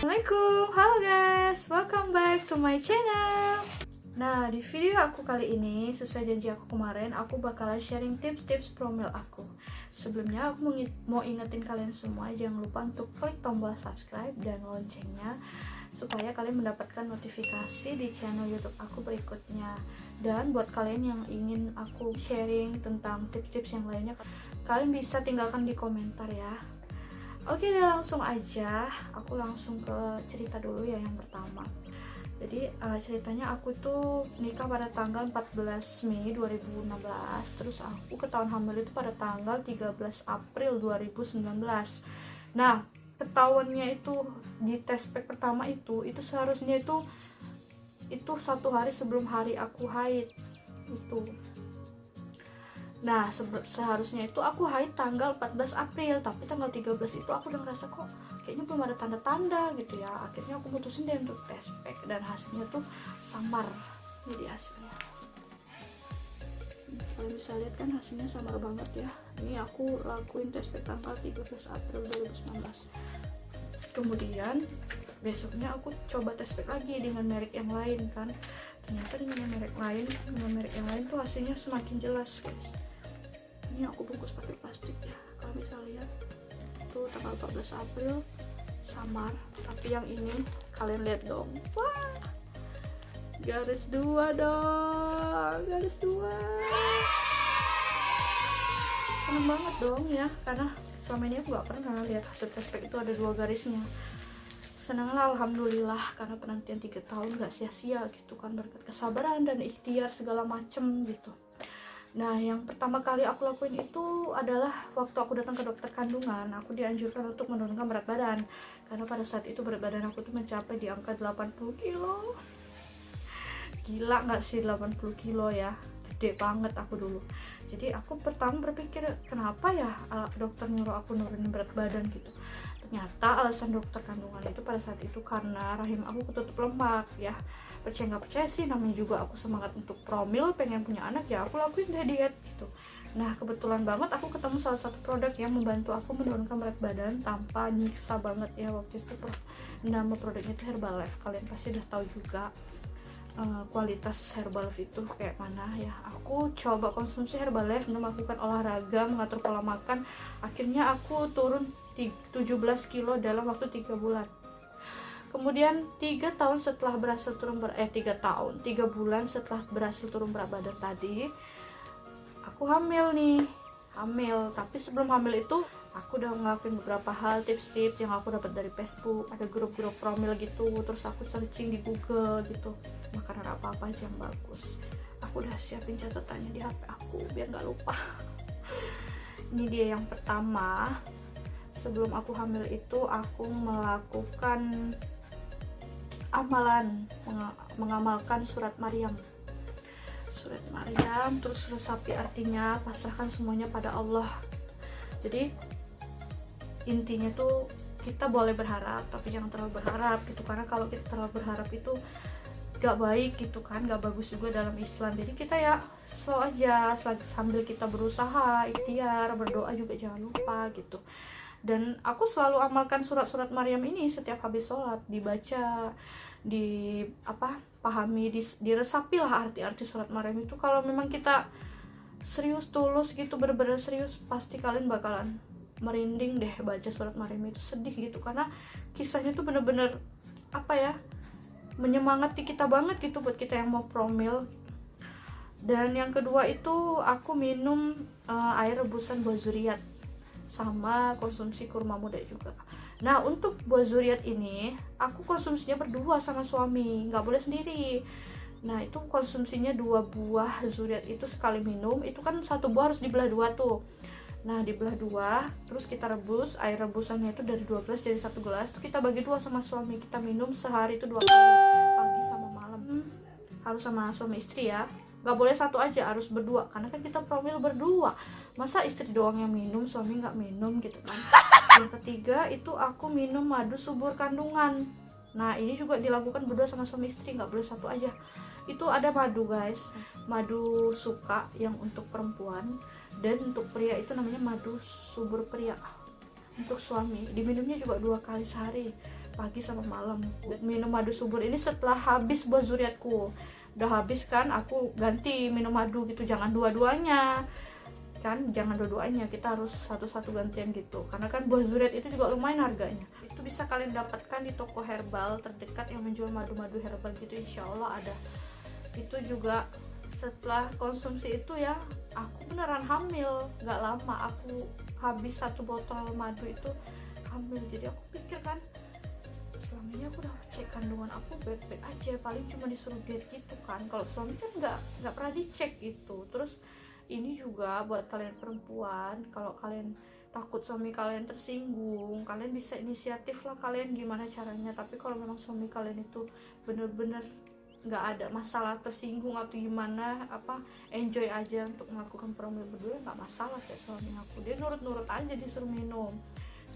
Assalamualaikum, halo guys, welcome back to my channel. Nah, di video aku kali ini, sesuai janji aku kemarin, aku bakalan sharing tips-tips promil aku. Sebelumnya aku mau ingetin kalian semua, jangan lupa untuk klik tombol subscribe dan loncengnya supaya kalian mendapatkan notifikasi di channel YouTube aku berikutnya. Dan buat kalian yang ingin aku sharing tentang tips-tips yang lainnya, kalian bisa tinggalkan di komentar ya. Oke deh, langsung aja aku langsung ke cerita dulu ya. Yang pertama, jadi ceritanya aku tuh nikah pada tanggal 14 Mei 2016, terus aku ketahuan hamil itu pada tanggal 13 April 2019. Nah, ketahuannya itu di tes pack pertama itu seharusnya itu 1 hari sebelum hari aku haid itu. Nah, seharusnya itu aku haid tanggal 14 April, tapi tanggal 13 itu aku udah ngerasa kok kayaknya belum ada tanda-tanda gitu ya. Akhirnya aku mutusin deh untuk tes pack dan hasilnya tuh samar. Jadi hasilnya, kalian bisa lihat kan hasilnya samar banget ya. Ini aku lakuin tes pack tanggal 13 April 2019. Kemudian besoknya aku coba tes pack lagi dengan merek yang lain kan. Ternyata dengan merek lain tuh hasilnya semakin jelas guys. Ini aku bungkus pakai plastik ya, kalian bisa lihat tuh tanggal 14 April samar, tapi yang ini kalian lihat dong, wah, garis 2 dong, garis 2. Seneng banget dong ya, karena selama ini aku gak pernah lihat hasil tes pack itu ada 2 garisnya. Senanglah, alhamdulillah, karena penantian 3 tahun gak sia-sia gitu kan, berkat kesabaran dan ikhtiar segala macem gitu. Nah, yang pertama kali aku lakuin itu adalah waktu aku datang ke dokter kandungan, aku dianjurkan untuk menurunkan berat badan. Karena pada saat itu berat badan aku tuh mencapai di angka 80 kilo. Gila gak sih 80 kilo ya? Gede banget aku dulu. Jadi aku pertama berpikir, kenapa ya dokter nyuruh aku nurunin berat badan gitu. Ternyata alasan dokter kandungan itu pada saat itu karena rahim aku ketutup lemak ya. Percaya nggak percaya sih, namanya juga aku semangat untuk promil, pengen punya anak ya aku lakuin deh diet gitu. Nah, kebetulan banget aku ketemu salah satu produk yang membantu aku menurunkan berat badan tanpa nyiksa banget ya waktu itu. Nama produknya itu Herbalife, kalian pasti udah tahu juga kualitas Herbalife itu kayak mana ya. Aku coba konsumsi Herbalife, melakukan olahraga, mengatur pola makan, akhirnya aku turun 17 kilo dalam waktu 3 bulan. Kemudian 3 tahun setelah berhasil turun 3 bulan setelah berhasil turun berat badan tadi, aku hamil. Tapi sebelum hamil itu aku udah ngelakuin beberapa hal, tips-tips yang aku dapat dari Facebook, ada grup-grup promil gitu, terus aku searching di Google gitu, makanan apa-apa aja yang bagus. Aku udah siapin catatannya di HP aku biar nggak lupa. Ini dia yang pertama. Sebelum aku hamil itu aku melakukan amalan, mengamalkan surat Maryam, terus resapi artinya, pasrahkan semuanya pada Allah. Jadi intinya tuh kita boleh berharap tapi jangan terlalu berharap gitu, karena kalau kita terlalu berharap itu gak baik gitu kan, gak bagus juga dalam Islam. Jadi kita ya slow aja sambil kita berusaha, ikhtiar, berdoa juga jangan lupa gitu. Dan aku selalu amalkan surat-surat Maryam ini setiap habis sholat, dibaca, pahami, diresapi lah arti-arti surat Maryam itu. Kalau memang kita serius, tulus gitu, bener-bener serius, pasti kalian bakalan merinding deh baca surat Maryam itu, sedih gitu, karena kisahnya tuh bener-bener menyemangati kita banget gitu buat kita yang mau promil. Dan yang kedua itu aku minum air rebusan buah zuriat sama konsumsi kurma muda juga. Nah, untuk buah zuriat ini aku konsumsinya berdua sama suami, nggak boleh sendiri. Nah, itu konsumsinya 2 buah zuriat itu sekali minum, itu kan 1 buah harus dibelah 2 tuh. Nah, dibelah 2, terus kita rebus, air rebusannya itu dari 2 gelas jadi 1 gelas, itu kita bagi 2 sama suami, kita minum sehari itu 2 kali, pagi sama malam. Harus sama suami istri ya, nggak boleh satu aja, harus berdua, karena kan kita promil berdua, masa istri doang yang minum, suami nggak minum gitu kan. Yang ketiga itu aku minum madu subur kandungan. Nah, ini juga dilakukan berdua sama suami istri, nggak boleh satu aja. Itu ada madu guys, madu suka yang untuk perempuan, dan untuk pria itu namanya madu subur pria. Untuk suami diminumnya juga 2 kali sehari. pagi sama malam. Dan minum madu subur ini setelah habis buah zuriatku, udah habis kan aku ganti minum madu gitu, jangan dua-duanya kan, jangan dua-duanya, kita harus satu-satu gantian gitu, karena kan buah zuriat itu juga lumayan harganya. Itu bisa kalian dapatkan di toko herbal terdekat yang menjual madu-madu herbal gitu, insya Allah ada. Itu juga setelah konsumsi itu ya, aku beneran hamil, gak lama aku habis 1 botol madu itu hamil. Jadi aku pikir kan, selama ini aku udah cek kandungan aku baik-baik aja, paling cuma disuruh diet gitu kan. Kalau suami kan nggak pernah dicek gitu. Terus ini juga buat kalian perempuan, kalau kalian takut suami kalian tersinggung, kalian bisa inisiatif lah kalian gimana caranya. Tapi kalau memang suami kalian itu bener-bener nggak ada masalah tersinggung atau gimana, enjoy aja untuk melakukan promil berdua, nggak masalah. Kayak suami aku, dia nurut-nurut aja, disuruh minum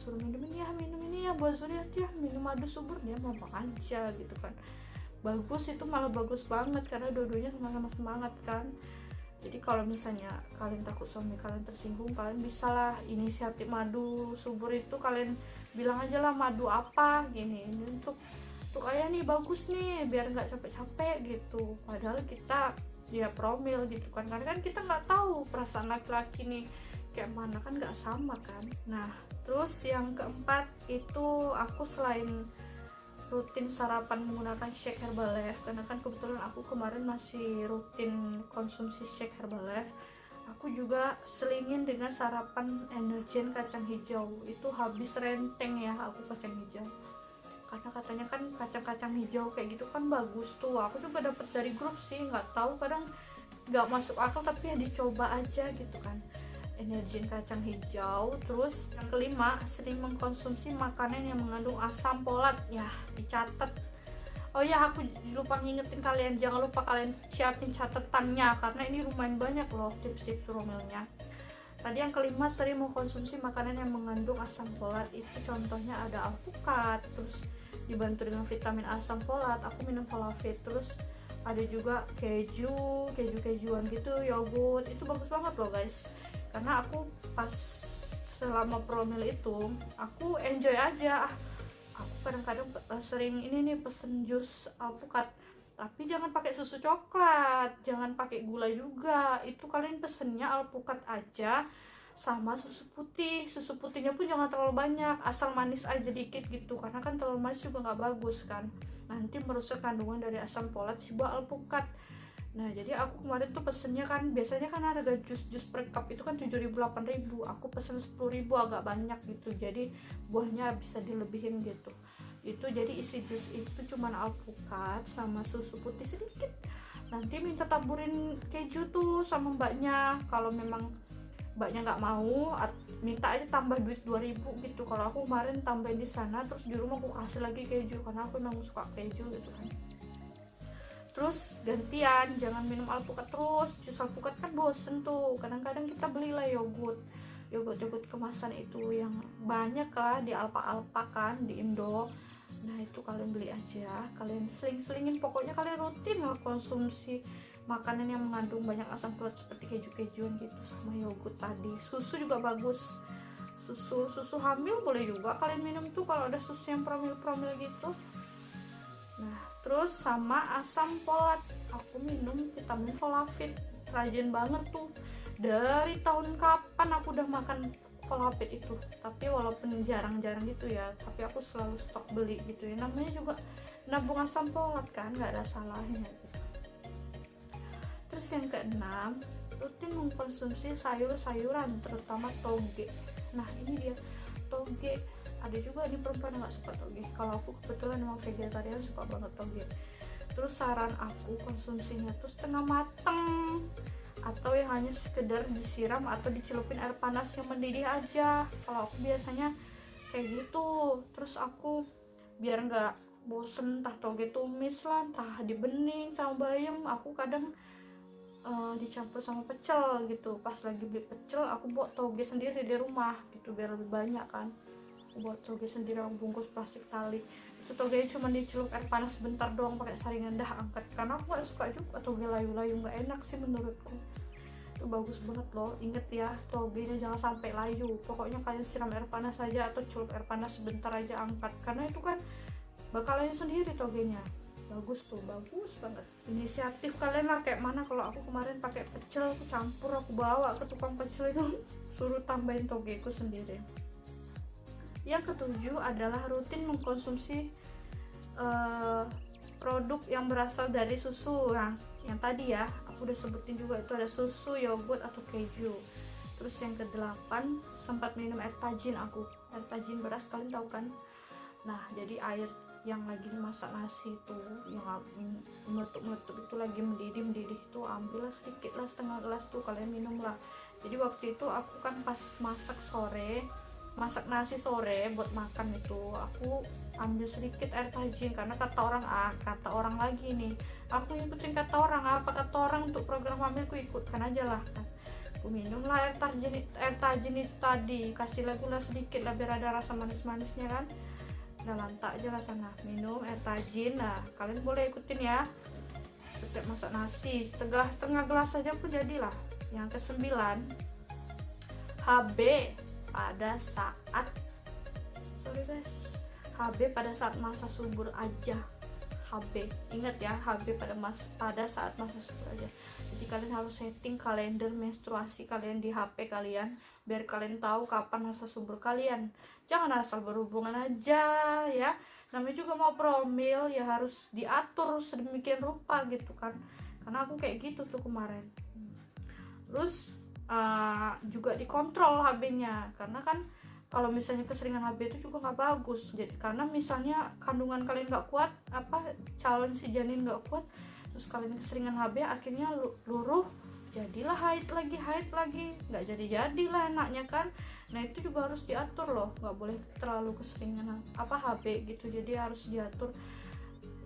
minum ini ya buat zuriat ya, minum madu subur, dia mau aja gitu kan. Bagus, itu malah bagus banget karena dua-duanya sama-sama semangat kan. Jadi kalau misalnya kalian takut suami kalian tersinggung, kalian bisalah inisiatif madu subur itu, kalian bilang aja lah madu apa gini, ini untuk ayah nih, bagus nih, biar nggak capek-capek gitu. Padahal kita ya promil gitu kan, karena kan kita nggak tahu perasaan laki-laki nih kayak mana, kan nggak sama kan. Nah terus yang keempat itu, aku selain rutin sarapan menggunakan shake Herbalife, karena kan kebetulan aku kemarin masih rutin konsumsi shake Herbalife, aku juga selingin dengan sarapan Energen kacang hijau. Itu habis renteng ya aku kacang hijau, karena katanya kan kacang-kacang hijau kayak gitu kan bagus tuh. Aku juga dapat dari grup sih, nggak tahu, kadang nggak masuk akal, tapi ya dicoba aja gitu kan. Energen kacang hijau. Terus yang kelima, sering mengkonsumsi makanan yang mengandung asam folat, ya dicatat. Oh ya, aku lupa ngingetin kalian, jangan lupa kalian siapin catatannya, karena ini lumayan banyak loh tips-tips promilnya. Tadi yang kelima, sering mengkonsumsi makanan yang mengandung asam folat, itu contohnya ada alpukat, terus dibantu dengan vitamin asam folat, aku minum Folafit. Terus ada juga kejuan gitu, yogurt, itu bagus banget loh guys. Karena aku pas selama promil itu aku enjoy aja. Aku kadang-kadang sering ini nih pesen jus alpukat, tapi jangan pakai susu coklat, jangan pakai gula juga. Itu kalian pesennya alpukat aja sama susu putih. Susu putihnya pun jangan terlalu banyak, asal manis aja dikit gitu, karena kan terlalu manis juga nggak bagus kan, nanti merusak kandungan dari asam folat si buah alpukat. Nah jadi aku kemarin tuh pesennya kan, biasanya kan harga jus per cup itu kan 7.000 8.000, aku pesen 10.000, agak banyak gitu, jadi buahnya bisa dilebihin gitu. Itu jadi isi jus itu cuman alpukat sama susu putih sedikit. Nanti minta taburin keju tuh sama mbaknya. Kalau memang mbaknya nggak mau, minta aja tambah duit 2.000 gitu. Kalau aku kemarin tambahin di sana, terus di rumah aku kasih lagi keju karena aku memang suka keju gitu kan. Terus gantian, jangan minum alpukat terus. Jus alpukat kan bosen tuh. Kadang-kadang kita belilah yogurt kemasan itu yang banyak lah di Alfa kan, di Indo. Nah itu kalian beli aja, kalian seling-selingin, pokoknya kalian rutin lah konsumsi makanan yang mengandung banyak asam folat seperti keju-kejuan gitu, sama yogurt tadi. Susu juga bagus, susu hamil boleh juga kalian minum tuh kalau ada susu yang promil gitu. Nah terus sama asam folat, aku minum vitamin Folafit, rajin banget tuh. Dari tahun kapan aku udah makan Folafit itu, tapi walaupun jarang-jarang gitu ya, tapi aku selalu stok beli gitu ya, namanya juga nabung asam folat kan, nggak ada salahnya gitu. Terus yang keenam, rutin mengkonsumsi sayur-sayuran, terutama toge. Nah ini dia toge, ada juga di perempuan yang nggak suka toge. Kalau aku kebetulan emang vegetarian, suka banget toge. Terus saran aku konsumsinya tuh setengah mateng, atau yang hanya sekedar disiram atau dicelupin air panas yang mendidih aja. Kalau aku biasanya kayak gitu. Terus aku biar nggak bosen, entah toge tumis lah, entah dibening sama bayam, aku kadang dicampur sama pecel gitu. Pas lagi beli pecel, aku buat toge sendiri di rumah gitu, biar lebih banyak kan. Aku buat toge sendiri, aku bungkus plastik tali. Itu togenya cuma dicelup air panas sebentar doang pakai saringan, dah angkat. Karena aku gak suka juga toge layu-layu, gak enak sih menurutku. Itu bagus banget loh. Inget ya, togenya jangan sampai layu. Pokoknya kalian siram air panas aja atau celup air panas sebentar aja, angkat. Karena itu kan bakalannya sendiri togenya. Bagus tuh, bagus banget. Inisiatif kalian lah kayak mana. Kalau aku kemarin pakai pecel, aku campur, aku bawa ke tukang pecel itu suruh tambahin togeku sendiri. Yang ketujuh adalah rutin mengkonsumsi produk yang berasal dari susu. Nah, yang tadi ya aku udah sebutin juga, itu ada susu, yogurt atau keju. Terus yang kedelapan, sempat minum air tajin aku. Air tajin beras, kalian tahu kan? Nah, jadi air yang lagi masak nasi itu, yang meletup-meletup itu, lagi mendidih itu, ambillah sedikit lah, setengah gelas tuh, kalian minum lah. Jadi waktu itu aku kan pas masak nasi sore buat makan itu, aku ambil sedikit air tajin karena kata orang lagi nih, aku ikutin kata orang. Apa kata orang untuk program hamilku, ikutkan aja lah kan. Aku minum lah air tajin itu tadi, kasih gula sedikit lah biar ada rasa manis-manisnya kan. Udah lantak aja lah sana minum air tajin. Nah, kalian boleh ikutin ya. Setiap masak nasi setengah gelas saja pun jadilah. Yang kesembilan, HB pada saat HB pada saat masa subur aja. HB, ingat ya, HB pada saat masa subur aja. Jadi kalian harus setting kalender menstruasi kalian di HP kalian biar kalian tahu kapan masa subur kalian. Jangan asal berhubungan aja ya. Namanya juga mau promil ya, harus diatur sedemikian rupa gitu kan. Karena aku kayak gitu tuh kemarin. Terus juga dikontrol HB-nya, karena kan kalau misalnya keseringan HB itu juga nggak bagus. Jadi karena misalnya kandungan kalian nggak kuat, calon si janin nggak kuat, terus kalian keseringan HB, akhirnya luruh, jadilah haid lagi, nggak jadilah enaknya kan. Nah itu juga harus diatur loh, nggak boleh terlalu keseringan HB gitu. Jadi harus diatur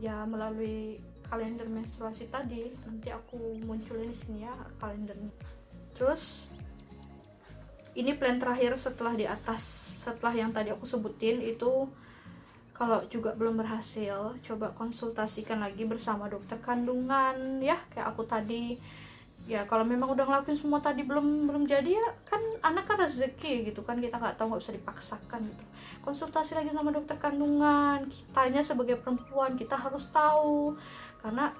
ya melalui kalender menstruasi tadi. Nanti aku munculin di sini ya kalendernya. Terus ini plan terakhir setelah yang tadi aku sebutin itu, kalau juga belum berhasil, coba konsultasikan lagi bersama dokter kandungan ya, kayak aku tadi ya. Kalau memang udah ngelakuin semua tadi belum jadi ya kan, anak kan rezeki gitu kan, kita nggak tahu, nggak bisa dipaksakan gitu. Konsultasi lagi sama dokter kandungan. Kitanya sebagai perempuan kita harus tahu, karena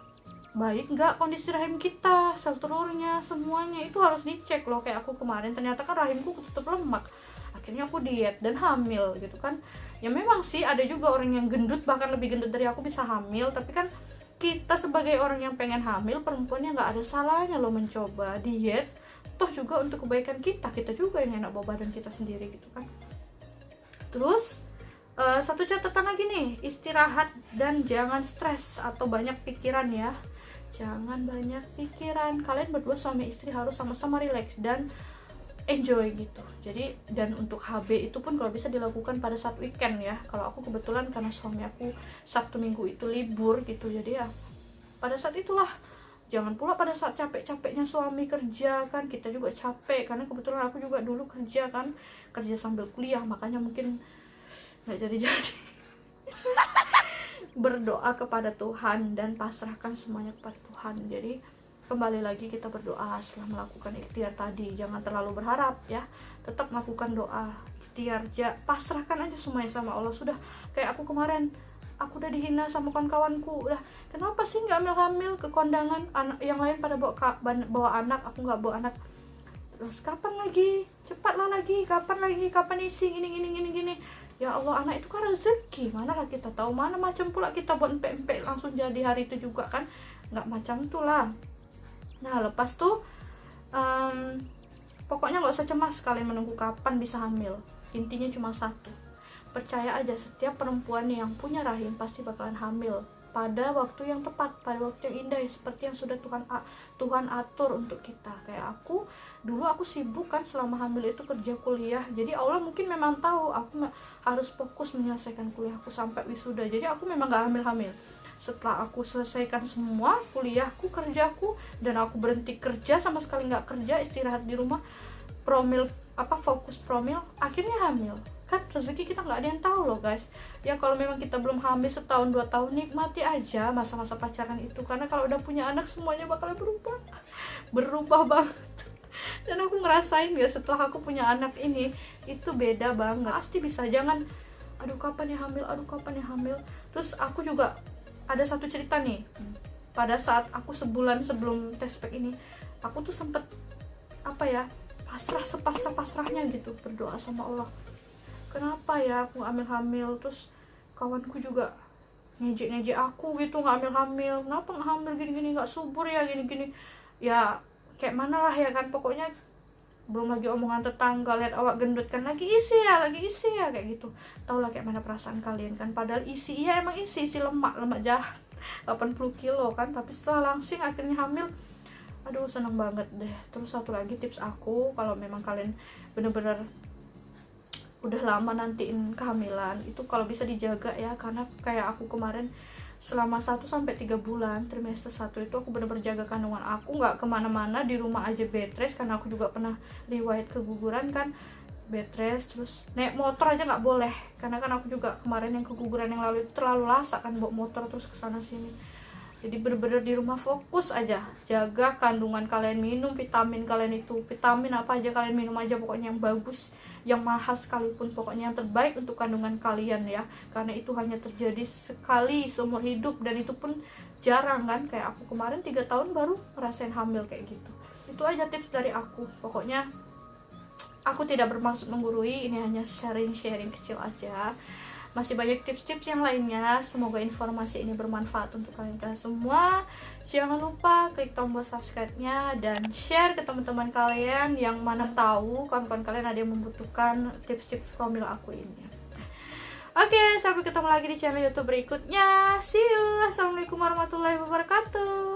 baik nggak kondisi rahim kita, sel telurnya, semuanya itu harus dicek loh. Kayak aku kemarin ternyata kan rahimku ketutup lemak, akhirnya aku diet dan hamil gitu kan. Ya memang sih ada juga orang yang gendut, bahkan lebih gendut dari aku bisa hamil, tapi kan kita sebagai orang yang pengen hamil, perempuannya nggak ada salahnya loh mencoba diet, toh juga untuk kebaikan kita juga yang enak bawa badan kita sendiri gitu kan. Terus satu catatan lagi nih, istirahat dan jangan stres atau banyak pikiran ya. Jangan banyak pikiran. Kalian berdua suami istri harus sama-sama relax dan enjoy gitu. Jadi, dan untuk HB itu pun kalau bisa dilakukan pada saat weekend ya. Kalau aku kebetulan karena suami aku Sabtu Minggu itu libur gitu, jadi ya pada saat itulah. Jangan pula pada saat capek-capeknya suami kerja kan, kita juga capek. Karena kebetulan aku juga dulu kerja sambil kuliah, makanya mungkin nggak jadi-jadi. Berdoa kepada Tuhan dan pasrahkan semuanya kepada Tuhan. Jadi kembali lagi kita berdoa setelah melakukan ikhtiar tadi. Jangan terlalu berharap ya, tetap melakukan doa, ikhtiar, pasrahkan aja semuanya sama Allah. Sudah kayak aku kemarin, aku udah dihina sama kawan-kawanku, udah kenapa sih nggak hamil ke kondangan, anak yang lain pada bawa anak, aku nggak bawa anak. Terus kapan lagi, cepatlah lagi, kapan isi gini. Ya Allah, anak itu kan rezeki, mana lah kita tahu, mana macam pula kita buat empek-empek langsung jadi hari itu juga kan, nggak macam itulah. Nah lepas tuh pokoknya nggak usah cemas kalian menunggu kapan bisa hamil. Intinya cuma satu, percaya aja setiap perempuan yang punya rahim pasti bakalan hamil pada waktu yang tepat, pada waktu yang indah, seperti yang sudah Tuhan atur untuk kita. Kayak aku dulu, aku sibuk kan selama hamil itu kerja kuliah, jadi Allah mungkin memang tahu aku harus fokus menyelesaikan kuliahku sampai wisuda, jadi aku memang gak hamil-hamil. Setelah aku selesaikan semua kuliahku, kerjaku, dan aku berhenti kerja, sama sekali gak kerja, istirahat di rumah, fokus promil, akhirnya hamil. Kan rezeki kita nggak ada yang tahu loh guys ya. Kalau memang kita belum hamil setahun 2 tahun, nikmati aja masa-masa pacaran itu, karena kalau udah punya anak semuanya bakal berubah banget. Dan aku ngerasain ya, setelah aku punya anak ini itu beda banget, pasti bisa. Jangan aduh kapan ya hamil. Terus aku juga ada satu cerita nih, pada saat aku sebulan sebelum test pack ini, aku tuh sempet apa ya, pasrah sepasrah-pasrahnya gitu, berdoa sama Allah, kenapa ya aku hamil. Terus kawanku juga ngejek aku gitu, nggak hamil, kenapa nggak hamil gini-gini, nggak subur ya gini-gini ya, kayak mana lah ya kan. Pokoknya belum lagi omongan tetangga, lihat awak gendut kan, lagi isi ya kayak gitu. Tau lah kayak mana perasaan kalian kan, padahal isi, iya emang isi lemak jahat 80 kilo kan, tapi setelah langsing akhirnya hamil. Aduh seneng banget deh. Terus satu lagi tips aku, kalau memang kalian bener-bener udah lama nantiin kehamilan, itu kalau bisa dijaga ya, karena kayak aku kemarin selama 1-3 bulan trimester 1 itu aku bener-bener jaga kandungan aku, nggak kemana-mana, di rumah aja bed rest, karena aku juga pernah riwayat keguguran kan, bed rest. Terus naik motor aja nggak boleh, karena kan aku juga kemarin yang keguguran yang lalu itu terlalu lasak kan bawa motor terus kesana sini. Jadi bener-bener di rumah fokus aja jaga kandungan kalian, minum vitamin kalian, itu vitamin apa aja kalian minum aja, pokoknya yang bagus, yang mahal sekalipun, pokoknya yang terbaik untuk kandungan kalian ya, karena itu hanya terjadi sekali seumur hidup, dan itu pun jarang kan. Kayak aku kemarin 3 tahun baru ngerasain hamil kayak gitu. Itu aja tips dari aku. Pokoknya aku tidak bermaksud menggurui, ini hanya sharing kecil aja. Masih banyak tips-tips yang lainnya, semoga informasi ini bermanfaat untuk kalian semua. Jangan lupa klik tombol subscribe-nya dan share ke teman-teman kalian yang mana tahu kawan-kawan kalian ada yang membutuhkan tips-tips promil aku ini. Oke, sampai ketemu lagi di channel YouTube berikutnya. See you. Assalamualaikum warahmatullahi wabarakatuh.